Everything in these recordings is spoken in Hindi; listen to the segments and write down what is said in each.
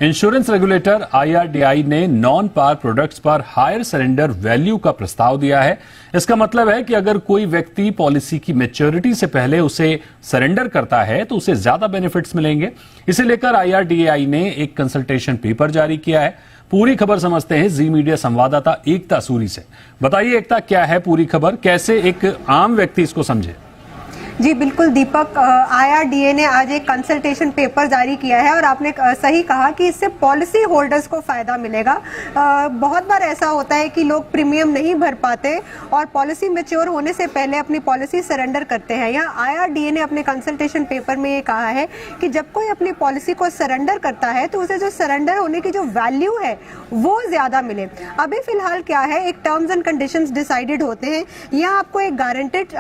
इंश्योरेंस रेगुलेटर IRDAI ने नॉन पार प्रोडक्ट्स पर हायर सरेंडर वैल्यू का प्रस्ताव दिया है। इसका मतलब है कि अगर कोई व्यक्ति पॉलिसी की मैच्योरिटी से पहले उसे सरेंडर करता है तो उसे ज्यादा बेनिफिट्स मिलेंगे। इसे लेकर IRDAI ने एक कंसल्टेशन पेपर जारी किया है। पूरी खबर समझते हैं जी मीडिया संवाददाता एकता सूरी से। बताइए एकता, क्या है पूरी खबर, कैसे एक आम व्यक्ति इसको समझे? जी बिल्कुल दीपक, IRDAI ने आज एक कंसल्टेशन पेपर जारी किया है और आपने सही कहा कि इससे पॉलिसी होल्डर्स को फायदा मिलेगा। बहुत बार ऐसा होता है कि लोग प्रीमियम नहीं भर पाते और पॉलिसी मैच्योर होने से पहले अपनी पॉलिसी सरेंडर करते हैं। यहाँ IRDAI ने अपने कंसल्टेशन पेपर में ये कहा है कि जब कोई अपनी पॉलिसी को सरेंडर करता है तो उसे जो सरेंडर होने की जो वैल्यू है वो ज्यादा मिले। अभी फिलहाल क्या है, एक टर्म्स एंड कंडीशंस डिसाइडेड होते हैं। यहाँ आपको एक गारंटेड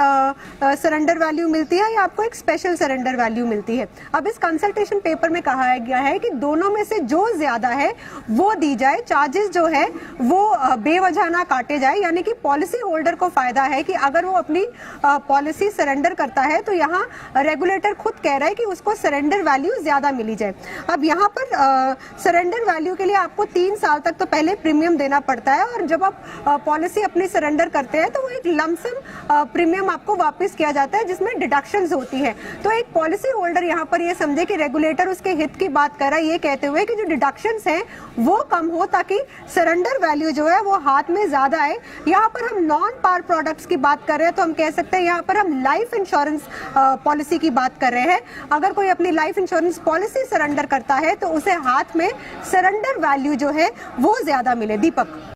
सरेंडर वैल्यू मिलती है या आपको एक स्पेशल सरेंडर वैल्यू मिलती है। अब इस कंसल्टेशन पेपर में कहा गया है कि दोनों में से जो ज्यादा है वो दी जाए, चार्जेस जो है वो बेवजह ना काटे जाए। यानी कि पॉलिसी होल्डर को फायदा है कि अगर वो अपनी पॉलिसी सरेंडर करता है तो यहाँ रेगुलेटर खुद कह रहा है कि उसको सरेंडर वैल्यू ज्यादा मिली जाए। अब यहाँ पर सरेंडर वैल्यू के लिए आपको 3 साल तक तो पहले प्रीमियम देना पड़ता है और जब आप पॉलिसी अपनी सरेंडर करते हैं तो वो एक लमसम प्रीमियम आपको वापस किया जाता है जिसमें डिडक्शंस होती है। तो एक पॉलिसी होल्डर यहाँ पर ये समझे कि रेगुलेटर उसके हित की बात कर रहा है, ये कहते हुए कि जो डिडक्शंस हैं वो कम हो ताकि सरेंडर वैल्यू जो है वो हाथ में ज्यादा आए। यहाँ पर हम नॉन पार प्रोडक्ट्स की बात कर रहे हैं तो हम कह सकते हैं यहाँ पर हम लाइफ इंश्योरेंस पॉलिसी की बात कर रहे हैं। अगर कोई अपनी लाइफ इंश्योरेंस पॉलिसी सरेंडर करता है तो उसे हाथ में सरेंडर वैल्यू जो है वो ज्यादा मिले। दीपक।